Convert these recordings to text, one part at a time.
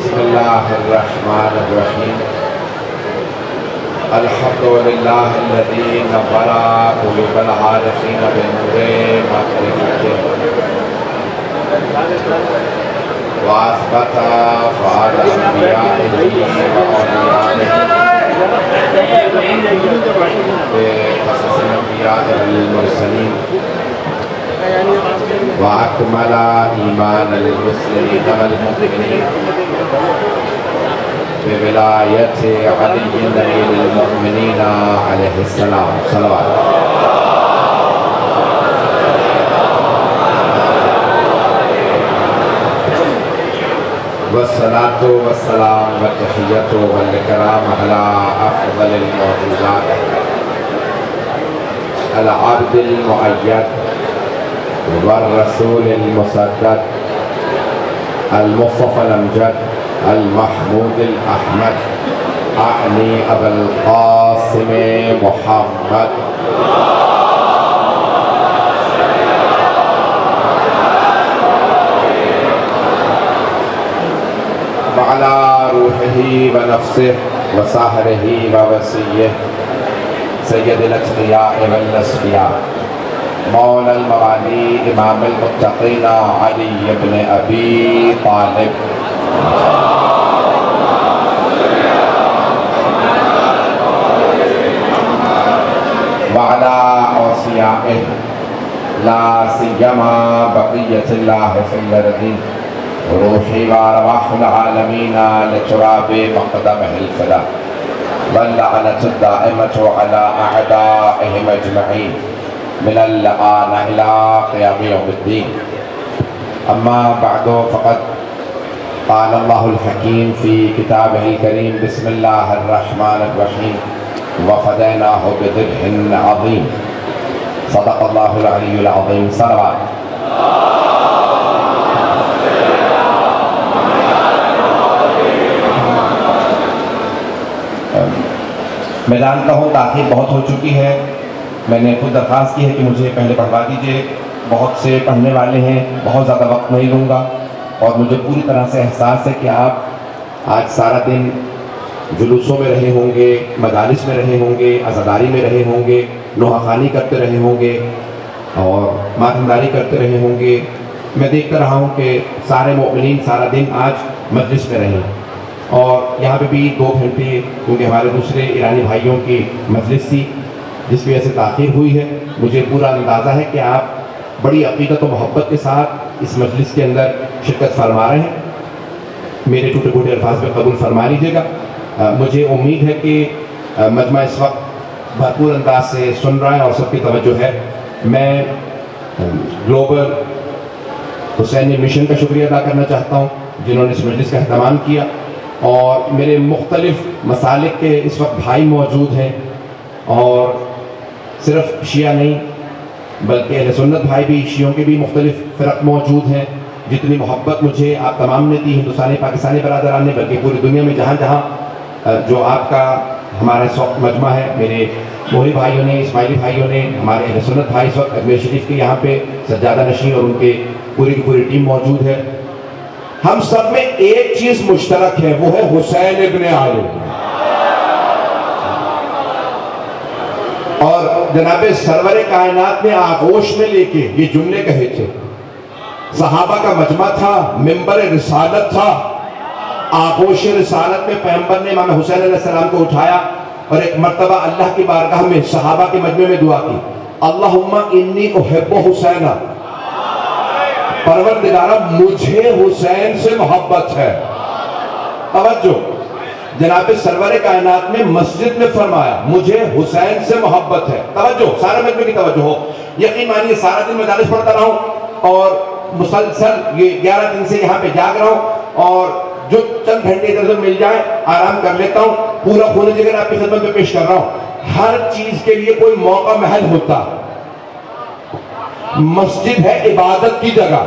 بسم اللہ الرحمن الرحیم الحمد للہ الذی نور قلوب العارفین بنور معرفته واثبت فؤاد انبیائہ واولیائہ بقصص الانبیاء والمرسلین وأكمل إيمان المسلمين والمؤمنين بولاية علي أمير المؤمنين عليه السلام صلوات والصلاة والسلام والتحية والإكرام على أفضل الموجودات العبد المؤيد والرسول المسدد المصطفى الأمجد المحمود الأحمد أعني أبا القاسم محمد وعلى روحه ونفسه وساهره ووصيه سيد الأتقياء والأصفياء مولا الموالي امام المتقين علي بن ابي طالب وعلى اوصيائه لا سيما بقية الله في الارض روحي وارواح العالمين لتراب مقدمه الفلا واللعنة الدائمة على اعدائهم اجمعين من الآن إلى قيام يوم الدين أما بعد فقد قال الله الحكيم في كتابه الكريم بسم الله الرحمن الرحيم وفديناه بذبح عظيم صدق الله العلي العظيم صلوات میں جانتا ہوں تاخیر بہت ہو چکی ہے. میں نے خود درخواست کی ہے کہ مجھے پہلے پڑھوا دیجئے. بہت سے پڑھنے والے ہیں, بہت زیادہ وقت نہیں لوں گا, اور مجھے پوری طرح سے احساس ہے کہ آپ آج سارا دن جلوسوں میں رہے ہوں گے, مجالس میں رہے ہوں گے, عزاداری میں رہے ہوں گے, نوحہ خوانی کرتے رہے ہوں گے اور ماتمداری کرتے رہے ہوں گے. میں دیکھتا رہا ہوں کہ سارے مومنین سارا دن آج مجلس میں رہے, اور یہاں پہ بھی 2 گھنٹے کیونکہ ہمارے دوسرے ایرانی بھائیوں کی مجلس تھی جس کی وجہ سے تاخیر ہوئی ہے. مجھے پورا اندازہ ہے کہ آپ بڑی عقیدت و محبت کے ساتھ اس مجلس کے اندر شرکت فرما رہے ہیں. میرے ٹوٹے پھوٹے الفاظ میں قبول فرما لیجیے گا. مجھے امید ہے کہ مجمع اس وقت بھرپور انداز سے سن رہا ہے اور سب کی توجہ ہے. میں گلوبل حسینی مشن کا شکریہ ادا کرنا چاہتا ہوں جنہوں نے اس مجلس کا اہتمام کیا, اور میرے مختلف مسالک کے اس وقت بھائی موجود ہیں, اور صرف شیعہ نہیں بلکہ اہل سنت بھائی بھی, شیعوں کے بھی مختلف فرق موجود ہیں. جتنی محبت مجھے آپ تمام نے دی, ہندوستانی پاکستانی برادران نے, بلکہ پوری دنیا میں جہاں جہاں جو آپ کا ہمارا اس وقت مجمع ہے, میرے موہری بھائیوں نے, اسماعیلی بھائیوں نے, ہمارے اہل سنت بھائی اس وقت اجمیر شریف کے یہاں پہ سجادہ نشین اور ان کے پوری کی پوری ٹیم موجود ہے. ہم سب میں ایک چیز مشترک ہے, وہ ہے حسین ابن علی. اور جناب سرور کائنات نے آغوش میں لے کے یہ جملے کہے تھے, صحابہ کا مجمع تھا, منبر رسالت تھا, آغوش رسالت میں پیغمبر نے امام حسین علیہ السلام کو اٹھایا اور ایک مرتبہ اللہ کی بارگاہ میں صحابہ کے مجمع میں دعا کی, اللہم انی احب حسین, پروردگارہ مجھے حسین سے محبت ہے. توجہ, جناب سرور کائنات نے مسجد میں فرمایا مجھے حسین سے محبت ہے. توجہ, سارے مجمع کی توجہ ہو. یقین مانیے سارا دن مجالس پڑھتا رہا ہوں اور مسلسل یہ 11 دن سے یہاں پہ جاگ رہا ہوں, اور جو چند گھنٹے ادھر ادھر مل جائے آرام کر لیتا ہوں. پورا خون جگر آپ کی خدمت میں پیش کر رہا ہوں. ہر چیز کے لیے کوئی موقع محل ہوتا. مسجد ہے عبادت کی جگہ,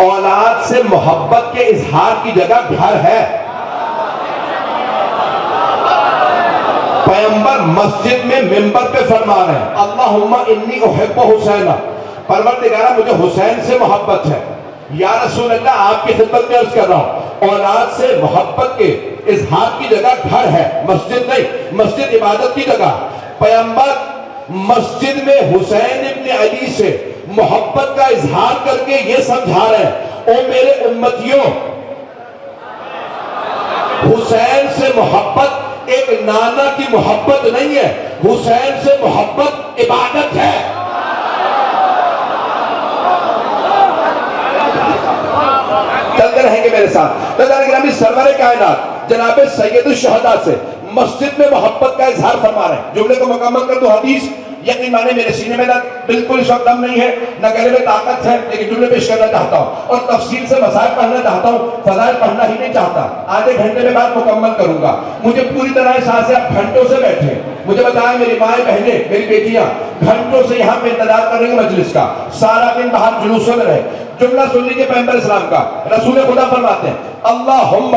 اولاد سے محبت کے اظہار کی جگہ گھر ہے. پیغمبر مسجد میں منبر پہ فرما رہے ہیں اللہم انی احب حسین, پروردگارہ مجھے حسین سے محبت ہے. یا رسول اللہ آپ کی خدمت میں عرض کر رہا ہوں، اولاد سے محبت کے اظہار کی جگہ گھر ہے، مسجد نہیں، مسجد عبادت کی جگہ۔ پیغمبر مسجد میں حسین ابن علی سے محبت کا اظہار کر کے یہ سمجھا رہے ہیں، او میرے امتیوں، حسین سے محبت ایک نانا کی محبت نہیں ہے، حسین سے محبت عبادت ہے۔ چلتے رہیں گے میرے ساتھ۔ گرامی سرور کائنات جناب سید الشہداء سے مسجد میں محبت کا اظہار فرما رہے ہیں۔ جملے کو مکمل کر دو حدیث، یقین مانے میرے سینے میں بالکل اس وقت دم نہیں ہے، نہ گلے میں طاقت ہے، لیکن جملے پیش کرنا چاہتا ہوں اور تفصیل سے مسائل پڑھنا چاہتا ہوں، فضائل پڑھنا ہی نہیں چاہتا۔ آدھے گھنٹے میں بات مکمل کروں گا، مجھے پوری طرح احساس ہے آپ گھنٹوں سے بیٹھے، مجھے بتائیں میری مائیں بہنیں، میری بیٹیاں گھنٹوں سے یہاں پہ انتظار کر رہی ہیں مجلس کا، سارا دن باہر جلوسوں میں رہے۔ جملہ سن لیجئے پیغمبر اسلام کا، رسول خدا فرماتے ہیں، اللہم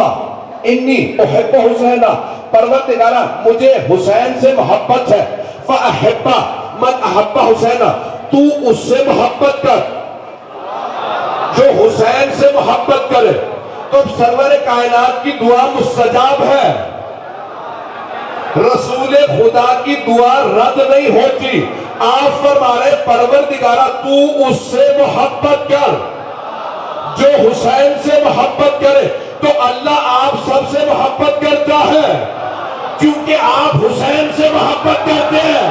انی احب حسین، پروردگارہ مجھے حسین سے محبت ہے، فاحب من احب حسین، تو اس سے محبت کر جو حسین سے محبت کرے۔ تو سرور کائنات کی دعا مستجاب ہے، رسول خدا کی دعا رد نہیں ہوتی۔ آپ فرما رہے پروردگارہ تو اس سے محبت کر جو حسین سے محبت کرے۔ تو اللہ آپ سب سے محبت کرتا ہے کیونکہ آپ حسین سے محبت کرتے ہیں۔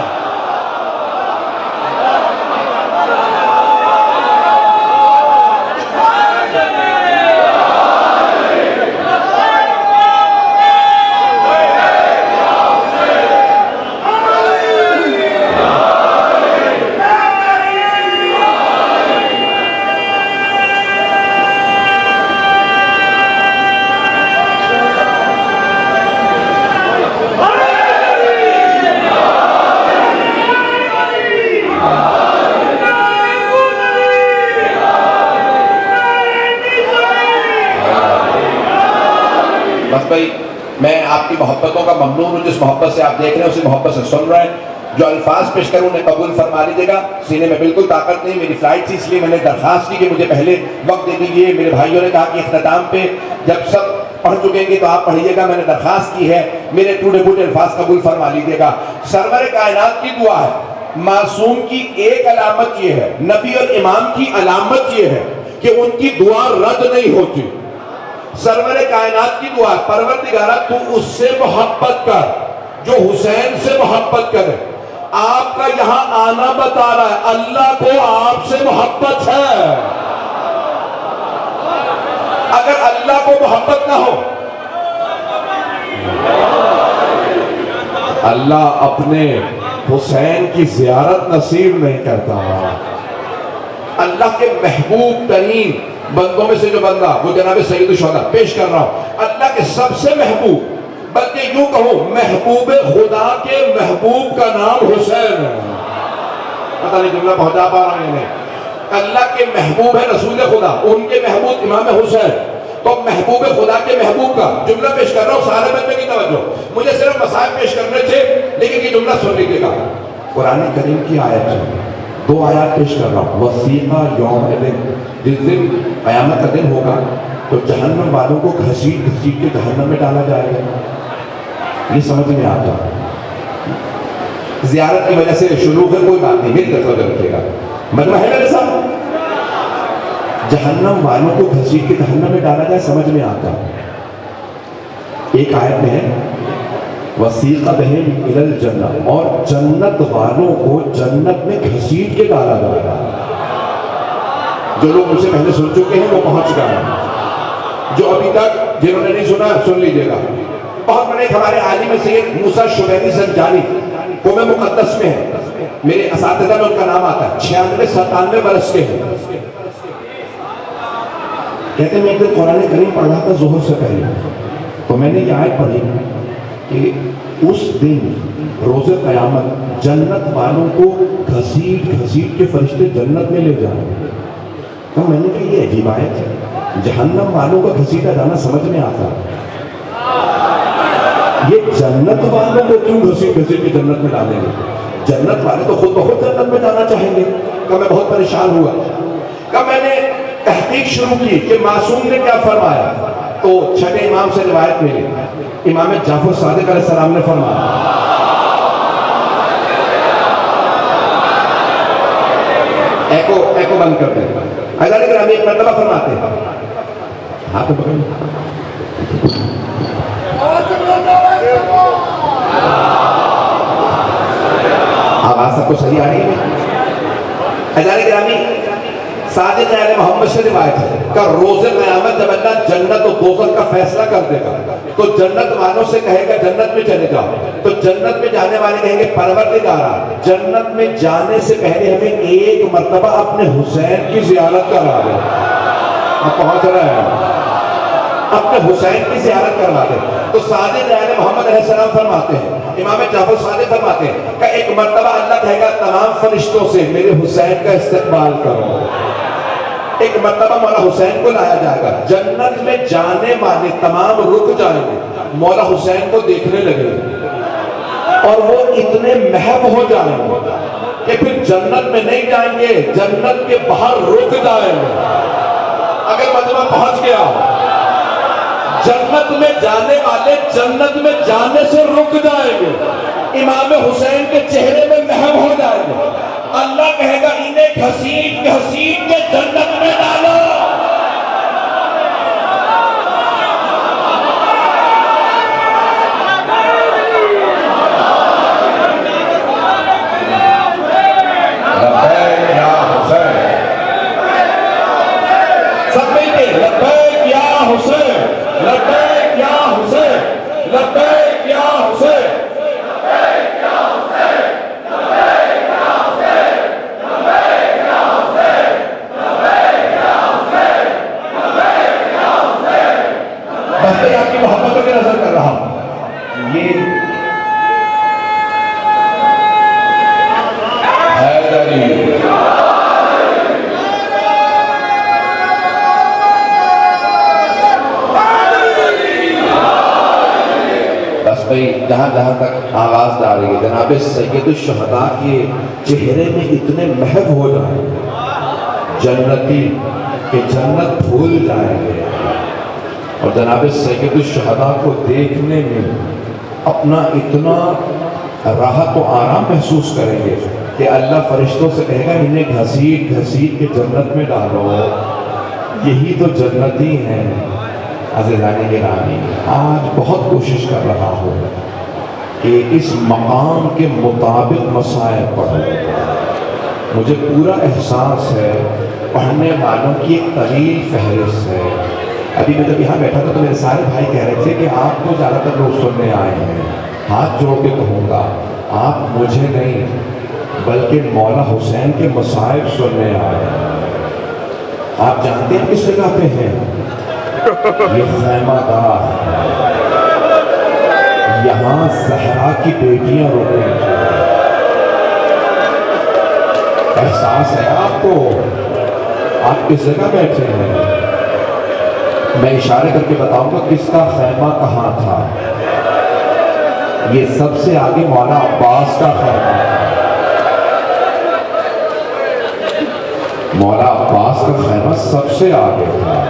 بس بھائی میں آپ کی محبتوں کا ممنون ہوں، جس محبت سے آپ دیکھ رہے ہیں اسی محبت سے سن رہے ہیں۔ جو الفاظ پیش کروں انہیں قبول فرما لیجیے گا، سینے میں بالکل طاقت نہیں، میری فلائٹ تھی اس لیے میں نے درخواست کی کہ مجھے پہلے وقت دے دیجیے۔ میرے بھائیوں نے کہا کہ اختتام پہ جب سب پڑھ چکیں گے تو آپ پڑھیے گا، میں نے درخواست کی ہے، میرے ٹوٹے پھوٹے الفاظ قبول فرما لیجیے گا۔ سرور کائنات کی دعا ہے، معصوم کی ایک علامت یہ ہے، نبی اور امام کی علامت یہ ہے کہ ان کی دعا رد نہیں ہوتی۔ سرور کائنات کی دعا، پروردگارہ تو اس سے محبت کر جو حسین سے محبت کرے۔ آپ کا یہاں آنا بتا رہا ہے اللہ کو آپ سے محبت ہے۔ اگر اللہ کو محبت نہ ہو، اللہ اپنے حسین کی زیارت نصیب نہیں کرتا۔ اللہ کے محبوب ترین بندوں میں سے جو بندہ وہ جناب سید الشہداء پیش کر رہا ہوں، اللہ کے سب سے محبوب، بلکہ یوں کہوں محبوب خدا کے محبوب کا نام حسین ہے۔ پتہ نہیں جملہ پہنچا پا رہا ہے نہیں۔ اللہ کے محبوب ہے رسول خدا، ان کے محبوب امام حسین، تو محبوب خدا کے محبوب کا جملہ پیش کر رہا ہوں۔ سارے بچے کی توجہ، مجھے صرف مسائل پیش کرنے تھے لیکن یہ جملہ سن لیجیے گا۔ قرآن کریم کی آیت ہے، دو آیات پیش کر رہا ہوں۔ وسیقہ یوم الدین، جس دن قیامت کا دن ہوگا تو جہنم والوں کو گھسیٹ گھسیٹ کے جہنم میں ڈالا جائے گا۔ یہ سمجھ میں آتا، زیارت کی وجہ سے شروع ہے کوئی بات نہیں، میری طرف رکھیے گا، مجمع ہے میرے ساتھ۔ جہنم والوں کو گھسیٹ کے جہنم میں ڈالا جائے، سمجھ میں آتا۔ ایک آیت میں ہے وسیقہ بہم الی الجنہ، اور جنت والوں کو جنت میں گھسیٹ کے ڈالا جائے گا۔ جو لوگ مجھ سے پہلے سن چکے ہیں وہ پہنچ گئے ہیں، جو ابھی تک جنہوں نے نہیں سنا سن لیجیے گا۔ بہت بڑے ہمارے عالم سید موسیٰ شبیری زنجانی قوم مقدس میں ہیں، میرے اساتذہ میں ان کا نام آتا ہے، 96-97 برس کے ہیں۔ کہتے ہیں میں ایک دن قرآن کریم پڑھ رہا تھا ظہر سے پہلے، تو میں نے یہ آیت پڑھی کہ اس دن روز قیامت جنت والوں کو گھسیٹ گھسیٹ کے فرشتے جنت میں لے جائیں۔ تو میں نے کہا یہ عجیب آیت ہے، جہنم والوں کا گھسیٹا جانا سمجھ میں آتا، یہ جنت والوں کو کیوں گھسیٹ گھسیٹ کے جنت میں ڈالیں گے؟ جنت والے تو خود بخود جنت میں جانا چاہیں گے۔ کہ میں بہت پریشان ہوا، کہ میں نے تحقیق شروع کی کہ معصوم نے کیا فرمایا، تو چھٹے امام سے روایت ملی، امام جعفر صادق علیہ السلام نے فرمایا، ایکو بند کر دیں، حضرت گرامی ایک مرتبہ فرماتے ہیں، ہاتھ پکڑیں، آواز سب کو صحیح آ رہی ہے؟ حضرت گرامی صادق علیہ محمد سے روایت ہے کہ روز قیامت جب اللہ جنت و دوزخ کا فیصلہ کر دے گا تو جنت والوں سے کہے گا جنت میں چلے جاؤ، تو جنت میں جانے والے کہیں گے پروردگارا جنت میں جانے سے پہلے ہمیں ایک مرتبہ اپنے حسین کی زیارت کرا دے، اب پہنچ رہے ہیں، اپنے حسین کی زیارت کروا دے، تو صادق علیہ محمد علیہ السلام فرماتے ہیں، امام جعفر صادق فرماتے ہیں کہ ایک مرتبہ اللہ کہے گا تمام فرشتوں سے میرے حسین کا استقبال کرو، ایک مرتبہ مولا حسین کو لایا جائے گا، جنت میں جانے والے تمام رک جائیں گے، مولا حسین کو دیکھنے لگے اور وہ اتنے محب ہو جائیں گے کہ پھر جنت میں نہیں جائیں گے، جنت کے باہر رک جائیں گے، اگر مجمع پہنچ گیا جنت میں جانے والے جنت میں جانے سے رک جائیں گے، امام حسین کے چہرے میں محب ہو جائیں گے، اللہ کہے گا انہیں گھسیٹ گھسیٹ کے جنت میں ڈالو، لبیک یا حسین، سب مل کے لبیک یا حسین، لبیک یا حسین، لبیک یا حسین، بس میں آپ کی محبتوں کی نظر کر رہا ہوں، یہ حیدری بس بھئی جہاں جہاں تک آواز آ رہی ہے جناب سید الشہداء کے چہرے میں اتنے محب ہو جائیں گے جنتی کہ جنت بھول جائیں گے، اور جناب سید الشہداء کو دیکھنے میں اپنا اتنا راحت و آرام محسوس کریں گے کہ اللہ فرشتوں سے کہے گا انہیں گھسیٹ گھسیٹ کے جنت میں ڈالو، یہی تو جنتی ہیں۔ عزیزان گرامی آج بہت کوشش کر رہا ہوں کہ اس مقام کے مطابق مسائل پڑھوں، مجھے پورا احساس ہے پڑھنے والوں کی ایک طویل فہرست ہے۔ ابھی میں جب یہاں بیٹھا تھا تو میرے سارے بھائی کہہ رہے تھے کہ آپ کو زیادہ تر لوگ سننے آئے ہیں، ہاتھ جوڑ کے کہوں گا آپ مجھے نہیں بلکہ مولا حسین کے مصائب سننے آئے ہیں۔ آپ جانتے ہیں کس جگہ پہ ہیں؟ یہ خیمہ گاہ، یہاں زہرا کی بیٹیاں روکیں گی، احساس ہے آپ کو؟ آپ کس جگہ بیٹھے ہیں؟ میں اشارے کر کے بتاؤں گا کس کا خیمہ کہاں تھا۔ یہ سب سے آگے مولا عباس کا خیمہ تھا، مولا عباس کا خیمہ سب سے آگے تھا۔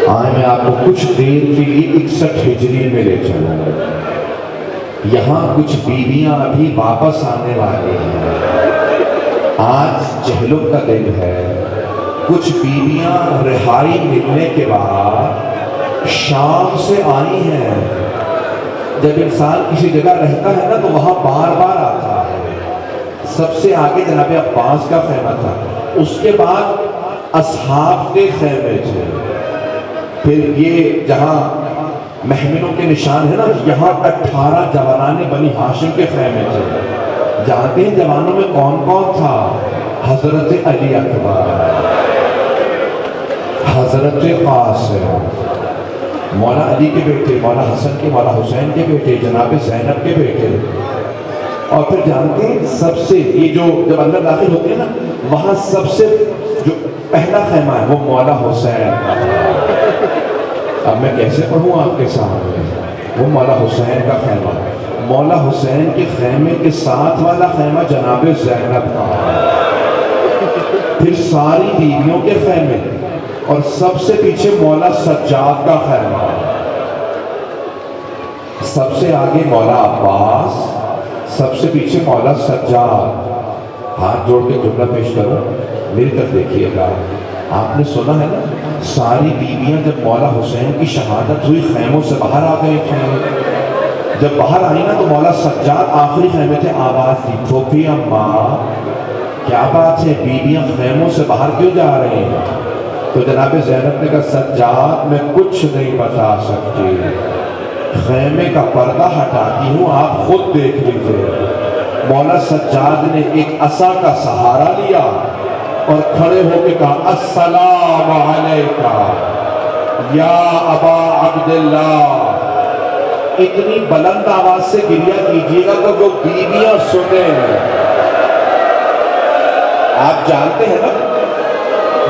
آئے میں آپ کو کچھ دیر کے لیے 61 ہجری میں لے چلوں، یہاں کچھ بیویاں ابھی واپس آنے والی ہیں، آج جہلم کا دن ہے، کچھ بیویاں رہائی ملنے کے بعد شام سے آئی ہیں۔ جب انسان کسی جگہ رہتا ہے نا تو وہاں بار بار آتا ہے۔ سب سے آگے جناب عباس کا خیمہ تھا، اس کے بعد اصحاب کے خیمے تھے، پھر یہ جہاں محملوں کے نشان ہے نا یہاں 18 جوانان بنی ہاشم کے خیمے تھے۔ جانتے ہیں جوانوں میں کون کون تھا؟ حضرت علی اکبر، حضرت قاسم، مولا علی کے بیٹے، مولا حسن کے، مولا حسین کے بیٹے، جناب زینب کے بیٹے، اور پھر جانتے ہیں سب سے یہ جو جب اندر داخل ہوتے ہیں نا وہاں سب سے جو پہلا خیمہ ہے وہ مولا حسین کا تھا۔ اب میں کیسے پڑھوں آپ کے سامنے؟ وہ مولا حسین کا خیمہ، مولا حسین کے خیمے کے ساتھ والا خیمہ جناب زینب کا، پھر ساری بیویوں کے خیمے، اور سب سے پیچھے مولا سجاد کا خیمہ، سب سے آگے مولا عباس، سب سے پیچھے مولا سجاد۔ ہاتھ جوڑ کے جملہ پیش کروں، میری طرف دیکھیے گا۔ آپ نے سنا ہے نا، ساری بیویاں جب مولا حسین کی شہادت ہوئی خیموں سے باہر آ گئے تھے۔ جب باہر آئی نا تو مولا سجاد آخری خیمے تھے، آواز دی، پھوپھی اماں کیا بات ہے، بیویاں خیموں سے باہر کیوں جا رہی ہیں؟ تو جناب زینب نے کہا سجاد میں کچھ نہیں بتا سکتی، خیمے کا پردہ ہٹاتی ہوں، آپ خود دیکھ لیجئے۔ مولا سجاد نے ایک عصا کا سہارا لیا اور کھڑے ہو کے کہا السلام علیکہ یا ابا عبداللہ۔ اتنی بلند آواز سے گریہ کیجیے گا کہ وہ بیویاں سنیں۔ آپ جانتے ہیں نا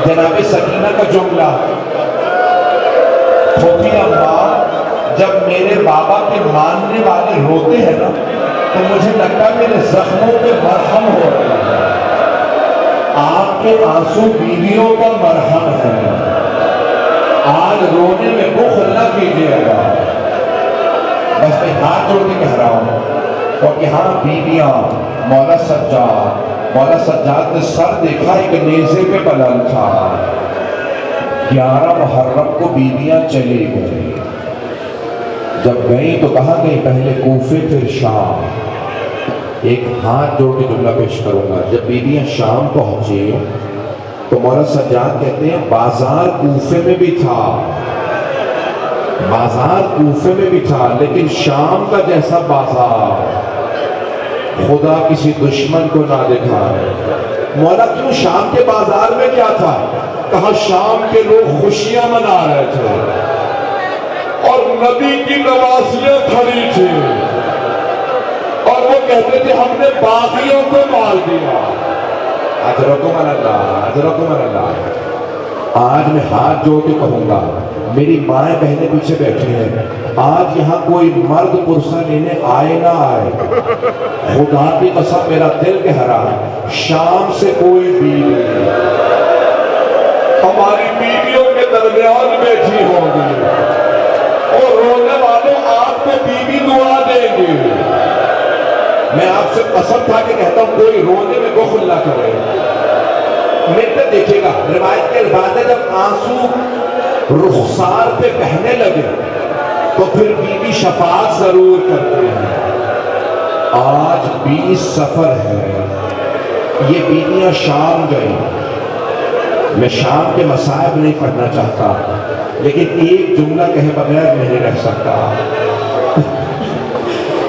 جناب سکینہ کا جملہ، پھوپھی اماں جب میرے بابا کے ماننے والے روتے ہیں نا تو مجھے لگتا میرے زخموں پہ مرہم ہو رہا ہے۔ آپ کے آنسو بیویوں کا مرہم ہے، آج رونے میں بخل نہ کیجیے گا۔ بس میں ہاتھ جوڑ کے کہہ رہا ہوں، اور یہاں بیویاں مولا سجاد نے سر دیکھا ایک نیزے پہ بلند تھا۔ 11 محرم کو بیویاں چلی گئی، جب گئی تو کہاں گئی؟ پہلے کوفے پھر شام۔ ایک ہاتھ جوڑ کے جملہ پیش کروں گا، جب بیویاں شام پہنچی تو مولا سجاد کہتے ہیں بازار کوفے میں بھی تھا، بازار کوفے میں بھی تھا، لیکن شام کا جیسا بازار خدا کسی دشمن کو نہ دکھائے۔ مولا کیوں شام کے بازار میں کیا تھا؟ کہا شام کے لوگ خوشیاں منا رہے تھے اور نبی کی نواسیاں کھڑی تھی اور وہ کہتے تھے ہم نے باغیوں کو مار دیا۔ اجرکم اللہ، اجرکم اللہ۔ آج میں ہاتھ جوڑ کے کہوں گا، میری مائیں بہنیں پیچھے بیٹھی ہیں، آج یہاں کوئی مرد پرسہ لینے آئے نہ آئے، خدا کی قسم میرا دل کہہ رہا ہے شام سے کوئی بیوی ہماری بیویوں کے درمیان بیٹھی ہوگی اور رونے والوں آپ کو بیوی دعا دیں گے۔ میں آپ سے قسم کھا کے کہتا ہوں کوئی رونے میں بخل نہ کرے۔ میرے پہ دیکھیے گا، روایت کے الفاظ ہے جب آنسو رخسار پہ بہنے لگے تو پھر بیوی شفاعت ضرور کرتے ہیں۔ آج 20 سفر ہے، یہ بیویاں شام گئی۔ میں شام کے مصائب نہیں پڑھنا چاہتا، لیکن ایک جملہ کہے بغیر نہیں رہ سکتا۔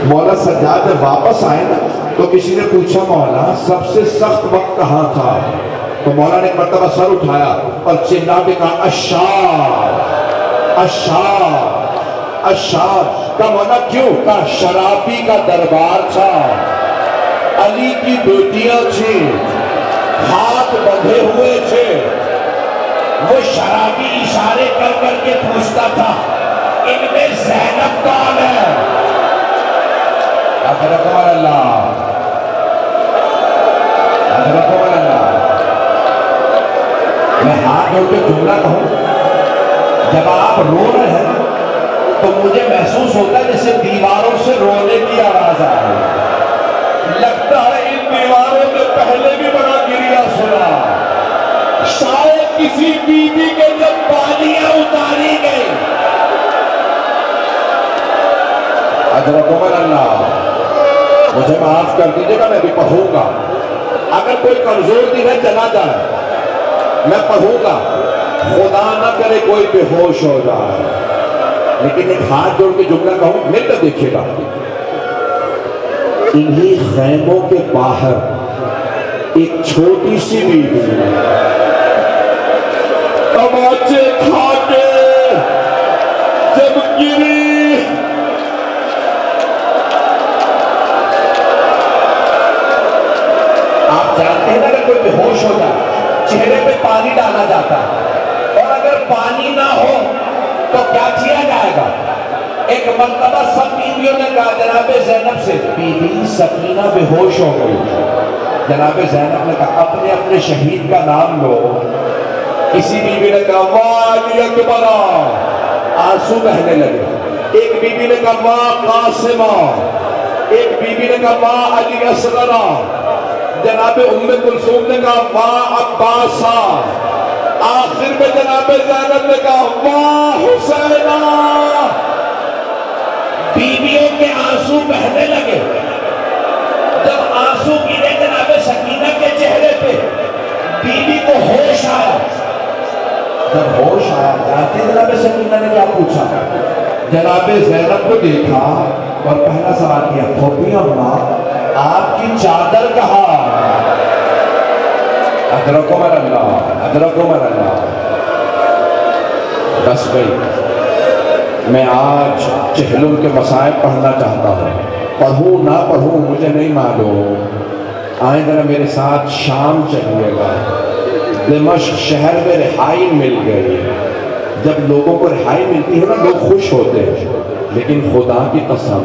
مولا سجاد جب واپس آئے نا تو کسی نے پوچھا مولا سب سے سخت وقت کہاں تھا؟ تو مولا نے ایک مرتبہ سر اٹھایا اور چلا کے کہا اشعار، اشعار، اشعار۔ کہا مولا کیوں؟ کہا شرابی کا دربار تھا، علی کی بیٹیاں تھیں، ہاتھ بندھے ہوئے تھے، وہ شرابی اشارے کر کر کے پوچھتا تھا ان میں زینب کون ہے؟ اکرم اللہ، اکرم اللہ۔ میں ہاتھ جوڑ کے جملہ کہوں، جب آپ رو رہے ہیں تو مجھے محسوس ہوتا ہے جیسے دیواروں سے رونے کی آواز آ رہی ہے۔ لگتا ہے ان دیواروں نے پہلے بھی بڑا گریہ سنا، شاید کسی بیوی کے جب بالیاں اتاری گئی۔ اکرم اللہ، مجھے معاف کر دیجئے گا، میں بھی پڑھوں گا۔ اگر کوئی کمزور دل ہے چلا جائے، میں پڑھوں گا، خدا نہ کرے کوئی بے ہوش ہو جائے، لیکن ایک ہاتھ جوڑ کے جملہ کہوں، مل کر دیکھیے گا۔ انہی خیموں کے باہر ایک چھوٹی سی بیوی تماچے کھا کے جب گری، آپ جانتے ہیں نا اگر کوئی بے ہوش ہو جائے چہرے پہ پانی ڈالا جاتا ہے، اور اگر پانی نہ ہو تو کیا کیا جائے گا؟ ایک مرتبہ سب بیویوں نے کہا جناب زینب سے بی بی سکینہ بے ہوش ہو گئی، جناب زینب نے کہا اپنے اپنے شہید کا نام لو. کسی بیوی نے کہا واہ علی اکبر، آنسو بہنے لگے. ایک بیوی نے کہا واہ قاسمہ، ایک بیوی نے کہا واہ علی اصغر. جناب ام کلثوم نے کہا واہ عباسہ. آخر میں جناب زینب نے کہا واہ حسینہ. بیویوں کے آنسو بہنے لگے. جب آنسو گرے جناب سکینہ کے چہرے پہ، بیوی کو ہوش آیا. جب ہوش آیا جاتے جناب سکینہ نے کیا پوچھا؟ جناب زینب کو دیکھا اور پہلا سوال کیا پھوپھی اماں آپ کی چادر کہاں؟ ادرکم اللہ، ادرکم اللہ. بس گئی. میں آج چہلم کے مصائب پڑھنا چاہتا ہوں. پڑھوں نہ پڑھوں مجھے نہیں معلوم. آئیں ذرا میرے ساتھ شام چلیے گا. دمشق شہر میں رہائی مل گئی. جب لوگوں کو رہائی ملتی ہے نا لوگ خوش ہوتے ہیں، لیکن خدا کی قسم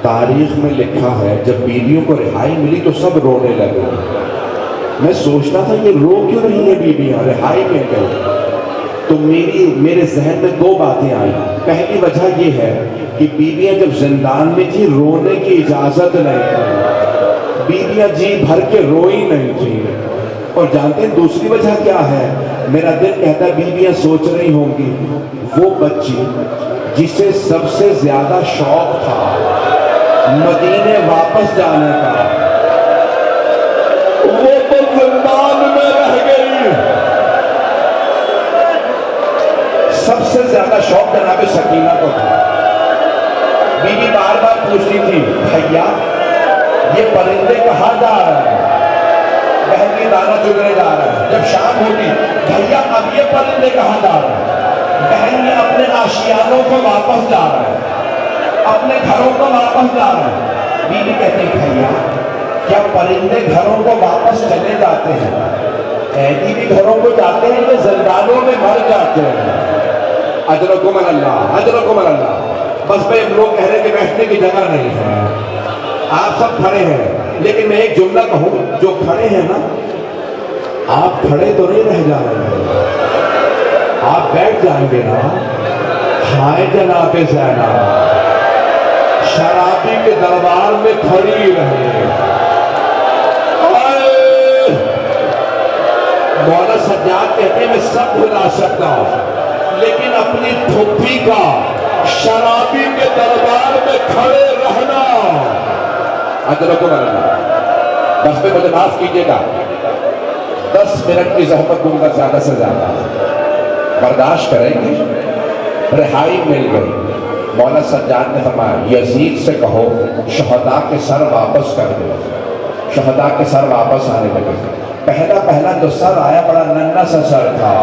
تاریخ میں لکھا ہے جب بیویوں کو رہائی ملی تو سب رونے لگے. میں سوچتا تھا یہ رو کیوں نہیں ہے بیویاں، رہائی مل گئی. تو میرے ذہن میں دو باتیں آئیں. پہلی وجہ یہ ہے کہ بیویاں جب زندان میں تھی رونے کی اجازت نہیں تھی، بیویاں جی بھر کے روئی نہیں تھی. اور جانتے ہیں دوسری وجہ کیا ہے؟ میرا دل کہتا ہے بیویاں سوچ رہی ہوں گی وہ بچی جسے سب سے زیادہ شوق تھا مدینے واپس جانے کا، وہ تو زندان میں رہ گئی. سب سے زیادہ شوق جناب سکینہ کو تھا. بیوی بار بار پوچھتی تھی بھیا یہ پرندے کہاں جا رہے ہیں؟ بہن کی دانہ چگنے جا رہا ہے. جب شام ہوتی بھیا اب یہ پرندے کہاں جا رہے ہیں؟ بہن یہ اپنے آشیانوں کو واپس جا رہے ہیں، اپنے گھروں کو واپس جا رہے ہیں. بیوی کہتی بھیا کیا پرندے گھروں کو واپس چلے جاتے ہیں؟ قیدی بھی گھروں کو جاتے ہیں یہ زندانوں میں مر جاتے ہیں. اجرکم اللہ، اجرکم اللہ. بس بھائی لوگ کہہ رہے کہ بیٹھنے کی جگہ نہیں ہے. آپ سب کھڑے ہیں لیکن میں ایک جملہ کہوں، جو کھڑے ہیں نا آپ کھڑے تو نہیں رہ جا رہے ہیں، آپ بیٹھ جائیں گے نا. ہائے جناب زینب شرابی کے دربار میں کھڑی رہے. مولانا سجاد کہتے ہیں میں سب بھلا سکتا ہوں لیکن اپنی پھوپھی کا شرابی کے دربار میں کھڑے رہنا. ادرکم اللہ. بس میں مجھے معاف کیجیے گا 10 منٹ کی زحمت دوں گا زیادہ سے زیادہ، برداشت کریں گے. رہائی مل گئی. مولانا سجاد نے فرمایا یزید سے کہو شہداء کے سر واپس کر دو. شہداء کے سر واپس آنے لگے. پہلا جو سر آیا بڑا ننھا سا سر تھا.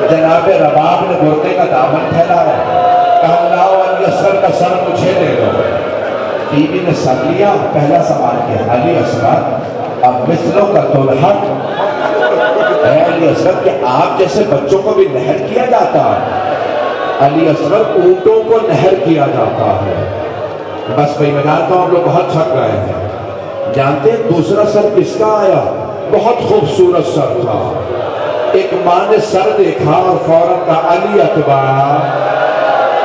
جناب رباب نے گردے کا دامن پھیلایا، کہا لاؤ علی اصغر کا سر مجھے دے دو. بیوی نے سر لیا. پہلا سوال کیا علی اصغر اب مثلوں کا تلحق، اے علی اصغر کہ آپ جیسے بچوں کو بھی نہر کیا جاتا؟ علی اصغر اونٹوں کو نہر کیا جاتا ہے. بس بھائی میں جانتا ہوں آپ لوگ بہت تھک گئے ہیں. جانتے ہیں دوسرا سر کس کا آیا؟ بہت خوبصورت سر تھا. ایک ماں نے سر دیکھا اور فوراً کہا علی اکبر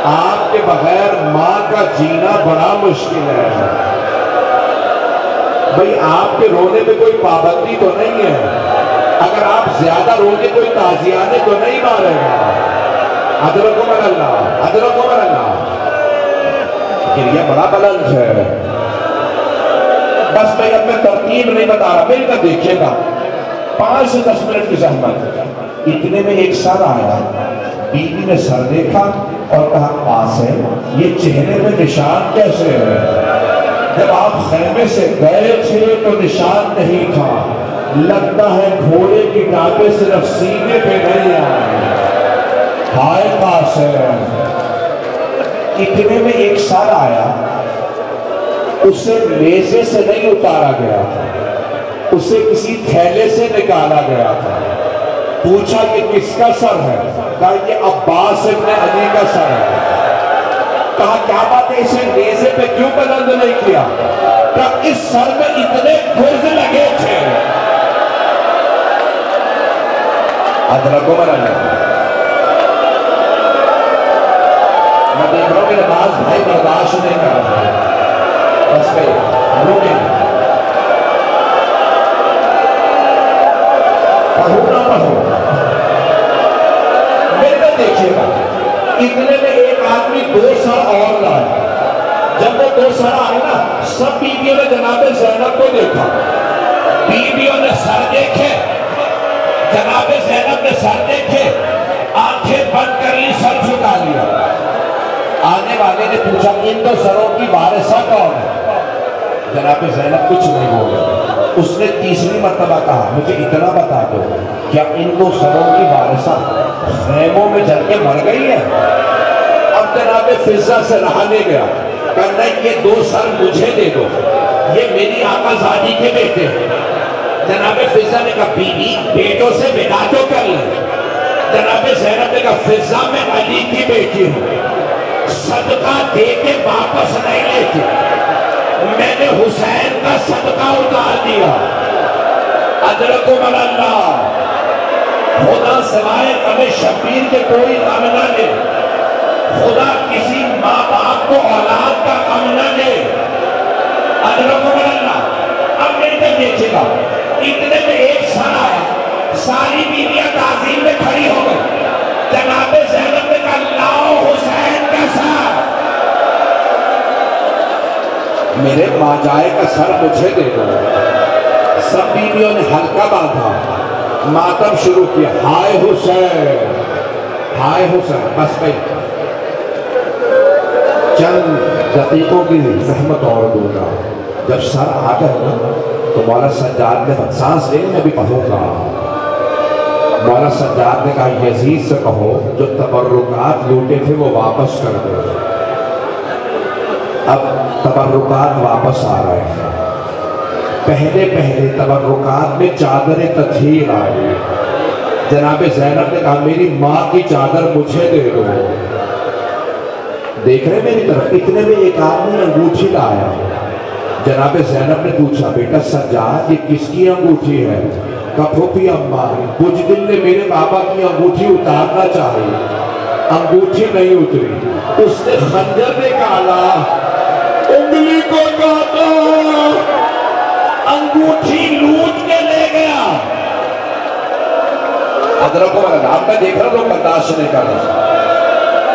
آپ کے بغیر ماں کا جینا بڑا مشکل ہے. بھئی آپ کے رونے میں کوئی پابندی تو نہیں ہے، اگر آپ زیادہ رونے کوئی تازیانے تو نہیں مارے گا. ادرکم اللہ، ادرکم اللہ. گریہ بڑا بلند ہے. بس میں اب میں ترتیب نہیں بتا رہا، مل کر دیکھیے گا. 5 سے 10 منٹ کی زحمت. اتنے میں ایک سر آیا. بیوی نے سر دیکھا اور کہا قاسم یہ چہرے میں نشان کیسے ہے؟ جب آپ خیمے سے گئے تھے تو نشان نہیں تھا. لگتا ہے گھوڑے کی ٹانگیں صرف سینے پہ نہیں آئے. ہائے قاسم. اتنے میں ایک سر آیا. اسے نیزے سے نہیں اتارا گیا تھا، اسے کسی تھیلے سے نکالا گیا تھا. پوچھا کہ کس کا سر ہے؟ کہا یہ عباس ابن علی کا سر ہے. کہا کیا بات ہے اسے نیزے پہ کیوں بلند نہیں کیا؟ کہ اس سر میں اتنے گرز لگے تھے. ادرکو مرنا میں دیکھ رہا ہوں کہ نماز بھائی برداشت نہیں کر رہا ہے. بس پہ روکیں, پڑھو نہ پڑھو, میرے دیکھیے گا. اتنے میں ایک آدمی 2 سر اور لائے. جب وہ 2 سر آئے نا, سب بیویوں نے جناب زینب کو دیکھا. بیویوں نے سر دیکھے, جناب زینب نے سر دیکھے, آنکھیں بند کر لی, سر جھکا لیا. آنے والے نے پوچھا ان 2 سروں کی وارثہ کون ہے؟ جناب زینب کچھ نہیں بولے. اس نے تیسری مرتبہ کہا مجھے اتنا بتا دو, کیا ان 2 سروں کی وارثہ خیموں میں جل کے مر گئی ہے؟ اب جناب فضہ سے رہا نہیں گیا, کہنا یہ 2 سر مجھے دے دو, یہ میری آقا زادی کے بیٹے ہیں. جناب فضہ نے کہا بیوی بیٹوں سے ودا تو کر لیں. جناب زینب نے کہا فضہ میں علی کی بیٹی ہوں, صدقہ دے کے واپس نہیں لیتی, میں نے حسین کا صدقہ اتار دیا. ادرکم اللہ, خدا سوائے غم شبیر کے کوئی غم نہ لے. خدا کسی ماں باپ کو اولاد کا غم نہ دے. ادرکم اللہ. اب میرے کو دیکھیے گا, اتنے میں ایک سر آیا, ساری بیویاں تعظیم میں کھڑی ہو گئی. جناب زینب نے کہا لاؤ حسین کا سر, میرے ماجائے کا سر مجھے دے دو. سب بیویوں نے حلقہ باندھا, ماتم شروع کیا, ہائے حسین ہائے حسین. بس بھائی چند دقیقوں کی زحمت اور دوں گا. جب سر آ گئے نا تو مولا سجاد نے سانس لے, میں بھی پڑھوں گا. مولا سجاد نے کہا یزید سے کہو جو تبرکات لوٹے تھے وہ واپس کر دو. اب تبرکات واپس آ رہے ہیں. پہلے تبرکات میں چادر تطہیر آئی. جناب زینب نے کہا میری ماں کی چادر مجھے دے دو. دیکھ رہے میری طرف. اتنے میں ایک آدمی انگوٹھی لایا. جناب زینب نے پوچھا بیٹا سجاد یہ کس کی انگوٹھی ہے؟ کہا پھوپھی اماں کچھ دن نے میرے بابا کی انگوٹھی اتارنا چاہی, انگوٹھی نہیں اتری. اس نے خنجر نکالا, انگلی کو کاٹا, انگوٹھی لوٹ کے لے گیا. ادرکو مرنا, اب میں دیکھ رہا ہوں برداشت نہیں کر رہا.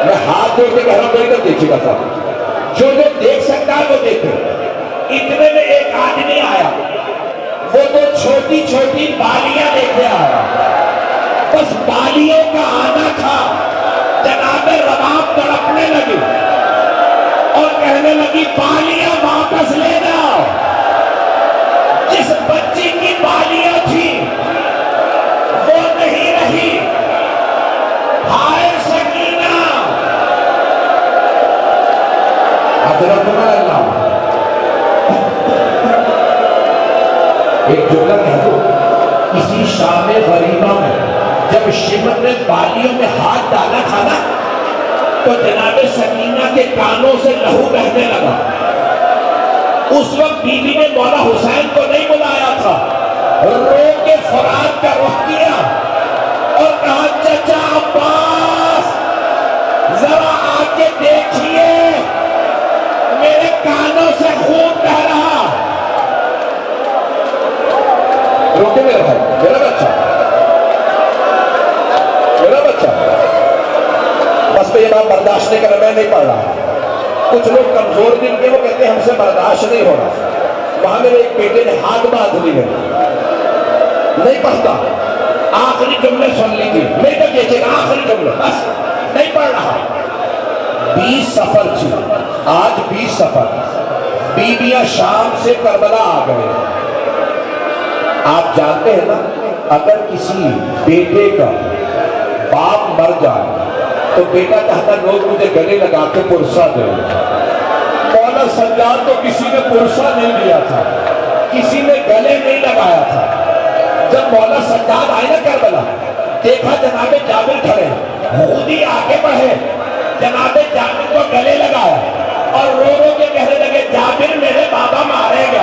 میں ہاتھ جوڑ کے کہہ رہا ہوں میری طرف دیکھیے گا صاحب, جو دیکھ سکتا ہے وہ دیکھے. اتنے میں ایک آدمی آیا, وہ تو چھوٹی چھوٹی بالیاں لے کے آیا. بس بالیوں کا آنا تھا. جناب رباب تڑپنے لگی اور کہنے لگی بالیاں واپس لینا. جس بچی کی بالیاں تھی وہ نہیں رہی. ہائے سکینہ. حضرت اللہ ایک جملہ کہہ دو. کسی شام غریبہ میں جب شمر نے بالیوں میں ہاتھ ڈالا تھا نا تو جناب سکینہ کے کانوں سے لہو بہنے لگا. اس وقت بیوی نے مولا حسین کو نہیں بلایا تھا, رو کے فرات کا رخ کیا اور کہا چچا عباس ذرا آ کے دیکھیے میرے کانوں سے خون بہ رہا. روکے میرا بھائی, میرا بچہ, میرا بچہ. بس میں یہ بات برداشت نہیں کر رہا, میں نہیں پڑھ رہا. کچھ لوگ کمزور دل کے وہ کہتے ہیں ہم سے برداشت نہیں ہو رہا. وہاں میرے ایک بیٹے نے ہاتھ باندھ لی ہے, نہیں پڑھتا. آخری جملے سن لیجیے, نہیں تو دیکھیے گا آخری جملے, بس نہیں پڑھ رہا. 20 سفر تھی, آج 20 سفر. بیویاں شام سے کربلا آ گئے. آپ جانتے ہیں نا اگر کسی بیٹے کا باپ مر جائے تو بیٹا کہتا لوگ مجھے گلے لگا کے پرسہ دے. مولا سجاد تو کسی نے پرسہ نہیں دیا تھا, کسی نے گلے نہیں لگایا تھا. جب مولا سجاد آئے نا کربلا دیکھا جناب جابر کھڑے, خود ہی آگے بڑھے, جناب جابر کو گلے لگایا اور رو رو کے کہنے لگے جابر میرے بابا مارے گا.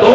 2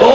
2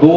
2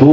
2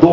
2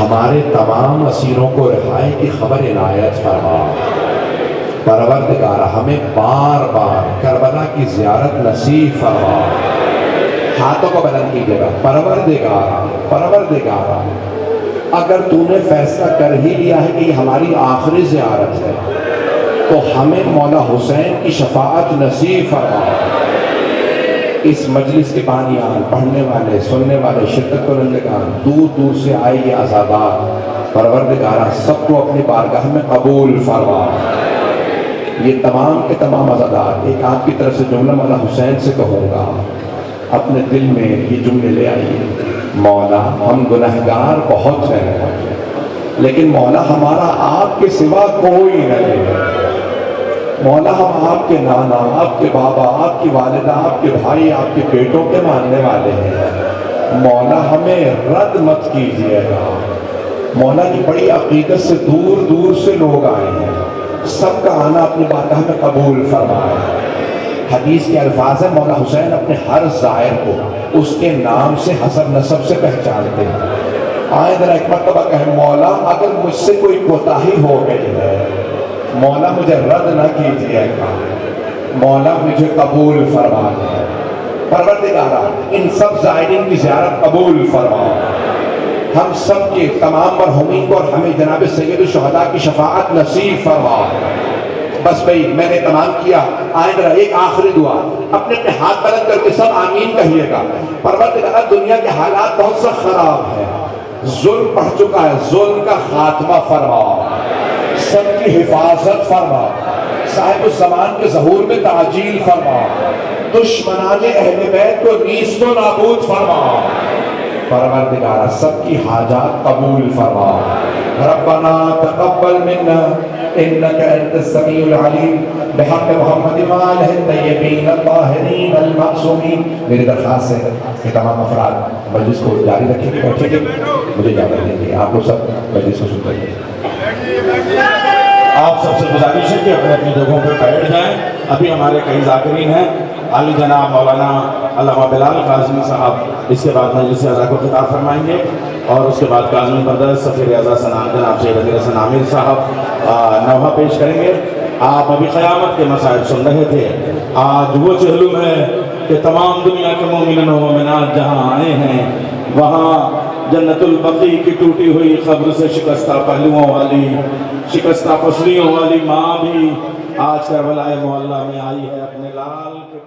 ہمارے تمام اسیروں کو رہائی کی خبر عنایت فرما۔ پروردگار ہمیں بار بار کربلا کی زیارت نصیب فرما۔ ہاتھوں کو بلند کیجیے گا۔ پروردگار اگر تو نے فیصلہ کر ہی لیا ہے کہ یہ ہماری آخری زیارت ہے تو ہمیں مولا حسین کی شفاعت نصیب فرما۔ اس مجلس کے بانیان، پڑھنے والے، سننے والے، شرکت کنندگان، دور دور سے آئے یہ عزادار، پروردگارہ سب کو اپنی بارگاہ میں قبول فرما۔ یہ تمام کے تمام عزادار ایک آپ کی طرف سے جملہ مولا حسین سے کہوں گا، اپنے دل میں یہ جملے لے آئیے۔ مولا ہم گنہگار بہت ہیں، لیکن مولا ہمارا آپ کے سوا کوئی نہیں ہے۔ مولا ہم آپ کے نانا، آپ کے بابا، آپ کی والدہ، آپ کے بھائی، آپ کے بیٹوں کے ماننے والے ہیں۔ مولا ہمیں رد مت کیجیے گا۔ مولا کی بڑی عقیدت سے دور دور سے لوگ آئے ہیں، سب کا آنا اپنی بارگاہ میں قبول فرمائے۔ حدیث کے الفاظ ہیں، مولا حسین اپنے ہر زائر کو اس کے نام سے، حسب نسب سے پہچانتے ہیں۔ آئے ذرا ایک مرتبہ کہیں، مولا اگر مجھ سے کوئی کوتاہی ہو گئی ہے، مولا مجھے رد نہ کیجیے گا، مولا مجھے قبول فرما دے۔ پروردگارہ ان سب زائرین کی زیارت قبول فرما۔ ہم سب کے تمام مرحومین کو اور ہمیں جناب سید الشہداء کی شفاعت نصیب فرما۔ بس بھئی میں نے تمام کیا، آئیں ذرا ایک آخری دعا، اپنے ہاتھ بلند کر کے سب آمین کہیے گا۔ پروردگارہ دنیا کے حالات بہت سخت خراب ہیں، ظلم بڑھ چکا ہے، ظلم کا خاتمہ فرما، سب کی حفاظت فرما، صاحب الزمان کے ظہور میں تعجیل فرما، دشمنان اہل بیت کو نیست و نابود فرما۔ پروردگارہ سب کی حاجات قبول فرما۔ ربنا تقبل منا انك انت السميع العليم بحق محمد وآلہ الطیبین الطاہرین المعصومین۔ میری درخواست ہے کہ تمام افراد مجلس کو جاری رکھیں گے، بیٹھیں گے، مجھے اجازت دیں گے، آپ لوگ سب مجلس کو سنتے ہیں۔ آپ سب سے گزارش ہے کہ اپنے اپنی جگہوں پہ بیٹھ جائیں۔ ابھی ہمارے کئی ذاکرین ہیں، عالی جناب مولانا علامہ بلال قاسمی صاحب اس کے بعد مجلس اعضاء کو خطاب فرمائیں گے، اور اس کے بعد کاظمی بردر سفیر اعضاء سنان جناب سید امیر حسن عامر صاحب نوحہ پیش کریں گے۔ آپ ابھی قیامت کے مصائب سن رہے تھے، آج وہ چہلم ہے کہ تمام دنیا کے مومنین و مومنات جہاں آئے ہیں وہاں جنت البقیع کی ٹوٹی ہوئی قبر سے شکستہ پہلوؤں والی، شکستہ پسلیوں والی ماں بھی آج کربلا معلیٰ میں آئی ہے اپنے لال کے